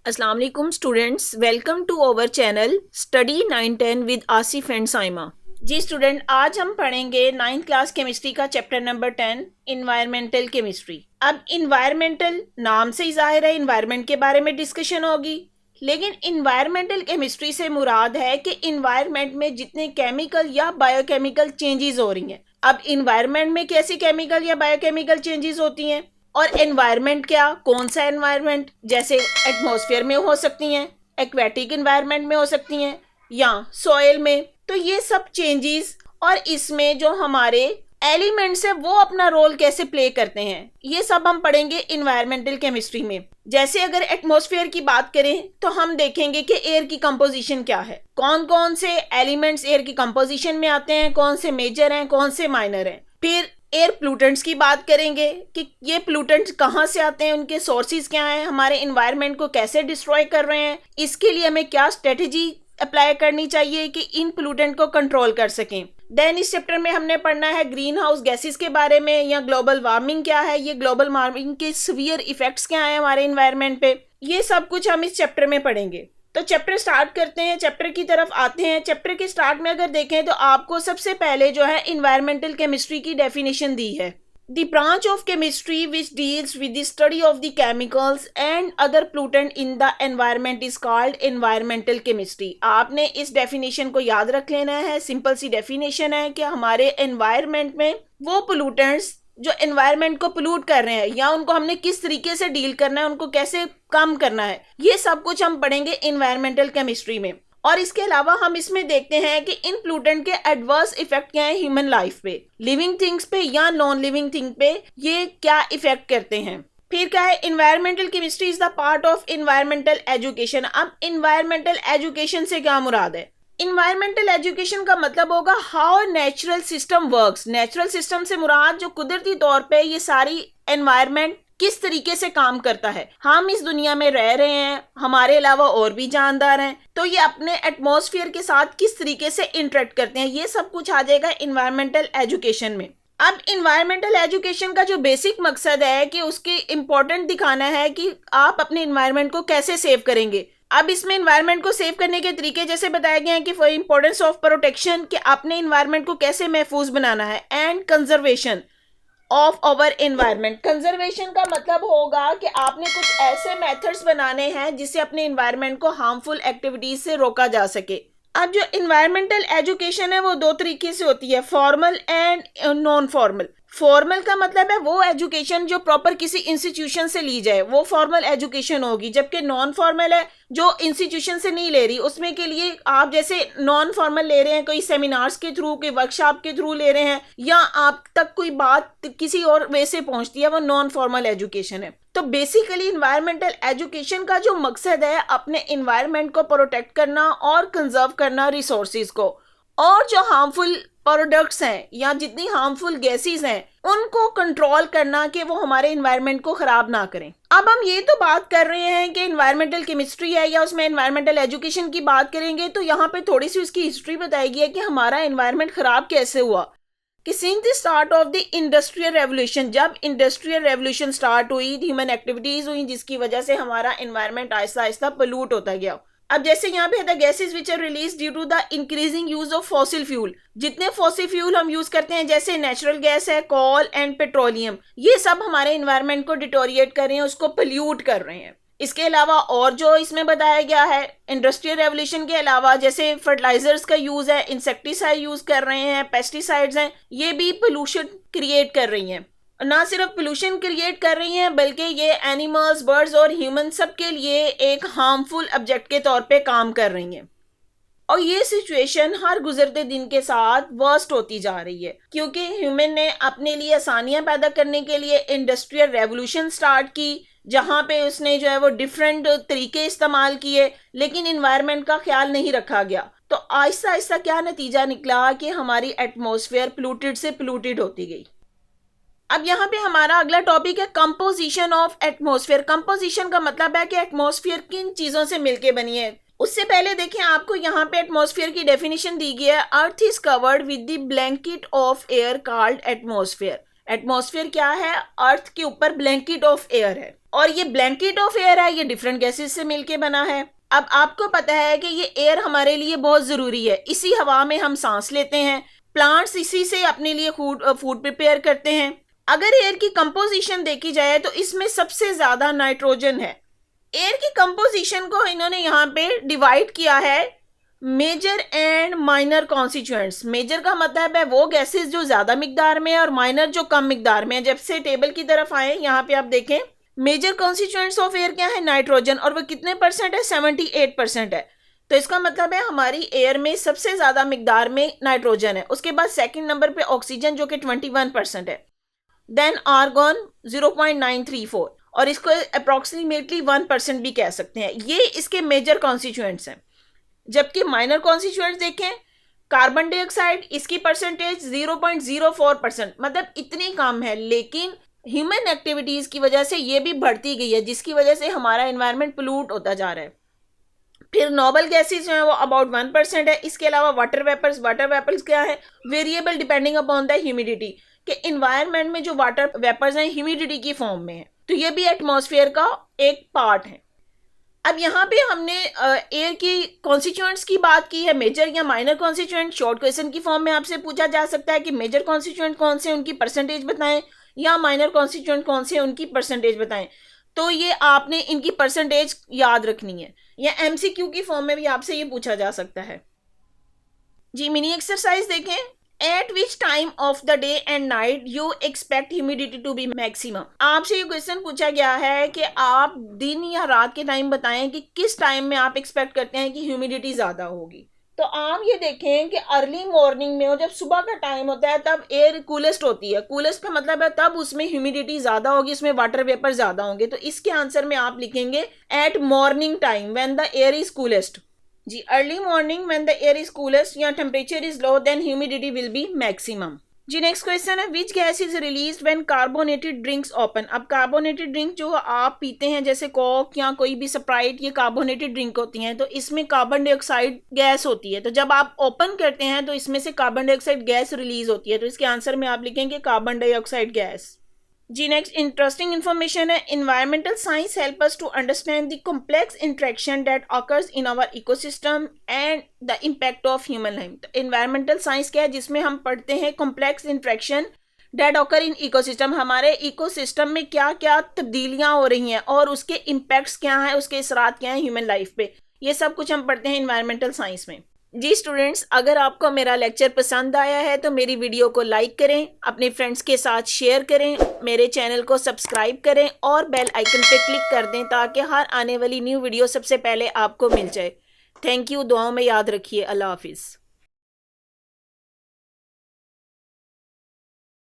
अस्सलाम वालेकुम students, welcome to our channel study 910 with Asif and Saima. जी स्टूडेंट, आज हम पढ़ेंगे 9th क्लास केमिस्ट्री का चैप्टर नंबर 10 इन्वायरमेंटल केमिस्ट्री। अब इन्वायरमेंटल नाम से ही जाहिर है इन्वायरमेंट के बारे में डिस्कशन होगी, लेकिन इन्वायरमेंटल केमिस्ट्री से मुराद है कि इन्वायरमेंट में जितने केमिकल या बायोकेमिकल चेंजेस हो रही हैं। अब इन्वायरमेंट में कैसी केमिकल या बायोकेमिकल चेंजेस होती हैं और एनवायरनमेंट क्या, कौन सा एनवायरनमेंट, जैसे एटमॉस्फेयर में हो सकती हैं, एक्वेटिक एनवायरनमेंट में हो सकती हैं या सॉइल में। तो ये सब चेंजेस और इसमें जो हमारे एलिमेंट्स है वो अपना रोल कैसे प्ले करते हैं, ये सब हम पढ़ेंगे इन्वायरमेंटल केमिस्ट्री में। जैसे अगर एटमॉस्फेयर की बात करें तो हम देखेंगे कि एयर की कंपोजिशन क्या है, कौन कौन से एलिमेंट्स एयर की कंपोजिशन में आते हैं, कौन से मेजर हैं, कौन से माइनर हैं। फिर एयर प्लूटेंट्स की बात करेंगे कि ये प्लूटेंट्स कहाँ से आते हैं, उनके सोर्सेज क्या हैं, हमारे इन्वायरमेंट को कैसे डिस्ट्रॉय कर रहे हैं, इसके लिए हमें क्या स्ट्रेटेजी अप्लाई करनी चाहिए कि इन प्लूटेंट को कंट्रोल कर सकें। देन इस चैप्टर में हमने पढ़ना है ग्रीन हाउस गैसेस के बारे में, या ग्लोबल वार्मिंग क्या है, ये ग्लोबल वार्मिंग के सीवियर इफेक्ट्स क्या हैं हमारे इन्वायरमेंट पे। ये सब कुछ हम इस चैप्टर में पढ़ेंगे। तो चैप्टर स्टार्ट करते हैं, चैप्टर की तरफ आते हैं। चैप्टर के स्टार्ट में अगर देखें तो आपको सबसे पहले जो है इन्वायरमेंटल केमिस्ट्री की डेफिनेशन दी है। The branch of chemistry which deals with the study of the chemicals and other प्लूटेंट in the environment is called environmental chemistry. आपने इस डेफिनेशन को याद रख लेना है। सिंपल सी डेफिनेशन है कि हमारे एनवायरमेंट में वो पोल्यूटेंट्स जो एनवायरनमेंट को पोल्यूट कर रहे हैं या उनको हमने किस तरीके से डील करना है, उनको कैसे कम करना है, ये सब कुछ हम पढ़ेंगे इन्वायरमेंटल केमिस्ट्री में। और इसके अलावा हम इसमें देखते हैं कि इन प्लूटेंट के एडवर्स इफेक्ट क्या है ह्यूमन लाइफ पे, लिविंग थिंग्स पे या नॉन लिविंग थिंग पे, ये क्या इफेक्ट करते हैं। फिर क्या है, environmental chemistry is the part of environmental education. अब इन्वायरमेंटल एजुकेशन से क्या मुराद है? इन्वायरमेंटल एजुकेशन का मतलब होगा how natural system works. Natural system से मुराद जो कुदरती तौर पे ये सारी एनवायरमेंट किस तरीके से काम करता है। हम इस दुनिया में रह रहे हैं, हमारे अलावा और भी जानदार हैं, तो ये अपने एटमॉस्फेयर के साथ किस तरीके से इंटरेक्ट करते हैं, ये सब कुछ आ जाएगा इन्वायरमेंटल एजुकेशन में। अब इन्वायरमेंटल एजुकेशन का जो बेसिक मकसद है कि उसके इम्पोर्टेंट दिखाना है कि आप अपने इन्वायरमेंट को कैसे सेव करेंगे। अब इसमें इन्वायरमेंट को सेव करने के तरीके जैसे बताए गए हैं कि फॉर इंपॉर्टेंस ऑफ प्रोटेक्शन, कि अपने इन्वायरमेंट को कैसे महफूज बनाना है, and conservation of our environment. Conservation का मतलब होगा कि आपने कुछ ऐसे मेथड्स बनाने हैं जिससे अपने इन्वायरमेंट को हार्मफुल एक्टिविटीज से रोका जा सके। अब जो इन्वायरमेंटल एजुकेशन है वो दो तरीके से होती है, formal and non formal. Formal का मतलब है वो एजुकेशन जो प्रॉपर किसी इंस्टीट्यूशन से ली जाए, वो फॉर्मल एजुकेशन होगी। जबकि नॉन फॉर्मल है जो इंस्टीट्यूशन से नहीं ले रही, उसमें के लिए आप जैसे नॉन फॉर्मल ले रहे हैं कोई सेमिनार्स के थ्रू, कोई वर्कशॉप के थ्रू ले रहे हैं, या आप तक कोई बात किसी और वे से पहुंचती है, वो नॉन फॉर्मल एजुकेशन है। तो बेसिकली इन्वायरमेंटल एजुकेशन का जो मकसद है अपने इन्वायरमेंट को प्रोटेक्ट करना और कंजर्व करना रिसोर्सेज को, और जो हार्मफुल प्रोडक्ट्स हैं या जितनी हार्मफुल गैसेस हैं उनको कंट्रोल करना कि वो हमारे इन्वायरमेंट को खराब ना करें। अब हम ये तो बात कर रहे हैं कि इन्वायरमेंटल केमिस्ट्री है या उसमें इन्वायरमेंटल एजुकेशन की बात करेंगे, तो यहाँ पे थोड़ी सी उसकी हिस्ट्री बताई गई है कि हमारा इन्वायरमेंट खराब कैसे हुआ। कि since the start of the industrial revolution, जब इंडस्ट्रियल रेवोल्यूशन स्टार्ट हुई, ह्यूमन एक्टिविटीज हुई जिसकी वजह से हमारा इन्वायरमेंट आहिस्ता आहिस्ता पोल्यूट होता गया। अब जैसे यहाँ पे the gases which are release due to the increasing use of fossil fuel, जितने फॉसिल फ्यूल हम यूज करते हैं जैसे नेचुरल गैस है, कोल एंड पेट्रोलियम, ये सब हमारे इन्वायरमेंट को डिटोरिएट कर रहे हैं, उसको पोल्यूट कर रहे हैं। इसके अलावा और जो इसमें बताया गया है इंडस्ट्रियल रेवोल्यूशन के अलावा, जैसे फर्टिलाइजर्स का यूज है, इंसेक्टिसाइड यूज कर रहे हैं, पेस्टिसाइड्स हैं, ये भी पोल्यूशन क्रिएट कर रही हैं। ना सिर्फ पोल्यूशन क्रिएट कर रही हैं बल्कि ये एनिमल्स, बर्ड्स और ह्यूमन सब के लिए एक हार्मफुल ऑब्जेक्ट के तौर पे काम कर रही हैं। और ये सिचुएशन हर गुजरते दिन के साथ वर्स्ट होती जा रही है, क्योंकि ह्यूमन ने अपने लिए आसानियां पैदा करने के लिए इंडस्ट्रियल रेवोल्यूशन स्टार्ट की, जहाँ पे उसने जो है वो डिफरेंट तरीके इस्तेमाल किए, लेकिन इन्वायरमेंट का ख्याल नहीं रखा गया। तो आहिस्ता आहिस्ता क्या नतीजा निकला कि हमारी एटमॉस्फेयर पोल्यूटेड से पोल्यूटेड होती गई। अब यहाँ पे हमारा अगला टॉपिक है कंपोजिशन ऑफ एटमॉस्फेयर। कंपोजिशन का मतलब है कि एटमॉस्फेयर किन चीजों से मिलके बनी है। उससे पहले देखें, आपको यहाँ पे एटमॉस्फेयर की डेफिनेशन दी गई है, earth is covered with the blanket of air called atmosphere. Atmosphere क्या है? अर्थ के ऊपर ब्लैंकेट ऑफ एयर है। और ये ब्लैंकेट ऑफ एयर है, ये डिफरेंट गैसेस से मिलके बना है। अब आपको पता है कि ये एयर हमारे लिए बहुत ज़रूरी है, इसी हवा में हम सांस लेते हैं, प्लांट्स इसी से अपने लिए फूड प्रिपेयर करते हैं। अगर एयर की कंपोजिशन देखी जाए तो इसमें सबसे ज़्यादा नाइट्रोजन है। एयर की कंपोजिशन को इन्होंने यहाँ पे डिवाइड किया है major and minor constituents. Major का मतलब है वो गैसेस जो ज़्यादा मिकदार में है और माइनर जो कम मिकदार में है। जब से टेबल की तरफ आए यहाँ पे आप देखें मेजर कॉन्स्टिट्यूएंट्स ऑफ एयर क्या है, नाइट्रोजन, और वो कितने परसेंट है, 78% है। तो इसका मतलब है हमारी एयर में सबसे ज़्यादा मिकदार में नाइट्रोजन है। उसके बाद सेकंड नंबर पे ऑक्सीजन जो कि 21% है, देन आर्गन 0.934, और इसको अप्रॉक्सीमेटली 1% भी कह सकते हैं। ये इसके मेजर कॉन्स्टिट्यूएंट्स हैं। जबकि माइनर कॉन्स्टिट्यूएंट्स देखें, कार्बन डाइऑक्साइड, इसकी परसेंटेज 0.04%, मतलब इतनी कम है, लेकिन ह्यूमन एक्टिविटीज की वजह से ये भी बढ़ती गई है, जिसकी वजह से हमारा एनवायरनमेंट पोल्यूट होता जा रहा है। फिर नोबल गैसेज जो है वो अबाउट 1% है। इसके अलावा वाटर वेपर्स क्या है, variable depending upon the humidity, कि इन्वायरमेंट में जो वाटर वेपर्स हैं ह्यूमिडिटी की फॉर्म में है, तो ये भी एटमॉस्फेयर का एक पार्ट है। अब यहाँ पे हमने एयर की कॉन्स्टिट्यूएंट्स की बात की है, मेजर या माइनर कॉन्स्टिट्यूएंट। शॉर्ट क्वेश्चन की फॉर्म में आपसे पूछा जा सकता है कि मेजर कॉन्स्टिट्यूएंट कौन से, उनकी परसेंटेज बताएं, या माइनर कॉन्स्टिट्यूएंट कौन से, उनकी परसेंटेज बताएं। तो ये आपने इनकी परसेंटेज याद रखनी है, या एमसीक्यू की फॉर्म में भी आपसे ये पूछा जा सकता है। जी मिनी एक्सरसाइज देखें, at which time of the day and night you expect humidity to be maximum. आपसे ये क्वेश्चन पूछा गया है कि आप दिन या रात के टाइम बताएं कि किस टाइम में आप एक्सपेक्ट करते हैं कि ह्यूमिडिटी ज़्यादा होगी। तो आप ये देखें कि अर्ली मॉर्निंग में, और जब सुबह का टाइम होता है तब एयर कूलेस्ट होती है। कूलेस्ट का मतलब है तब उसमें ह्यूमिडिटी ज़्यादा होगी, उसमें वाटर वेपर ज़्यादा होंगे। तो इसके आंसर में आप लिखेंगे at morning time when the air is coolest. जी early morning when the air is coolest या temperature is low, then humidity will be maximum. जी नेक्स्ट क्वेश्चन है, which gas is release when carbonated drinks open. अब carbonated drink जो आप पीते हैं जैसे कोक या कोई भी स्प्राइट, ये कार्बोनेटेड ड्रिंक होती हैं, तो इसमें कार्बन डाइऑक्साइड गैस होती है। तो जब आप ओपन करते हैं तो इसमें से कार्बन डाइऑक्साइड गैस रिलीज होती है। तो इसके आंसर में आप लिखेंगे कार्बन डाइऑक्साइड गैस। जी नेक्स्ट इंटरेस्टिंग इन्फॉर्मेशन है, environmental science help us to understand the complex interaction that occurs in our ecosystem and the impact of human life. तो इन्वायरमेंटल साइंस क्या है, जिसमें हम पढ़ते हैं complex interaction that occur in ecosystem, हमारे ecosystem में क्या क्या तब्दीलियां हो रही हैं और उसके इम्पैक्ट्स क्या हैं, उसके असरात क्या हैं ह्यूमन लाइफ पे। ये सब कुछ हम पढ़ते हैं इन्वायरमेंटल साइंस में। जी स्टूडेंट्स, अगर आपको मेरा लेक्चर पसंद आया है तो मेरी वीडियो को लाइक करें, अपने फ्रेंड्स के साथ शेयर करें, मेरे चैनल को सब्सक्राइब करें और बेल आइकन पे क्लिक कर दें ताकि हर आने वाली न्यू वीडियो सबसे पहले आपको मिल जाए। थैंक यू, दुआओं में याद रखिए। अल्लाह हाफिज़।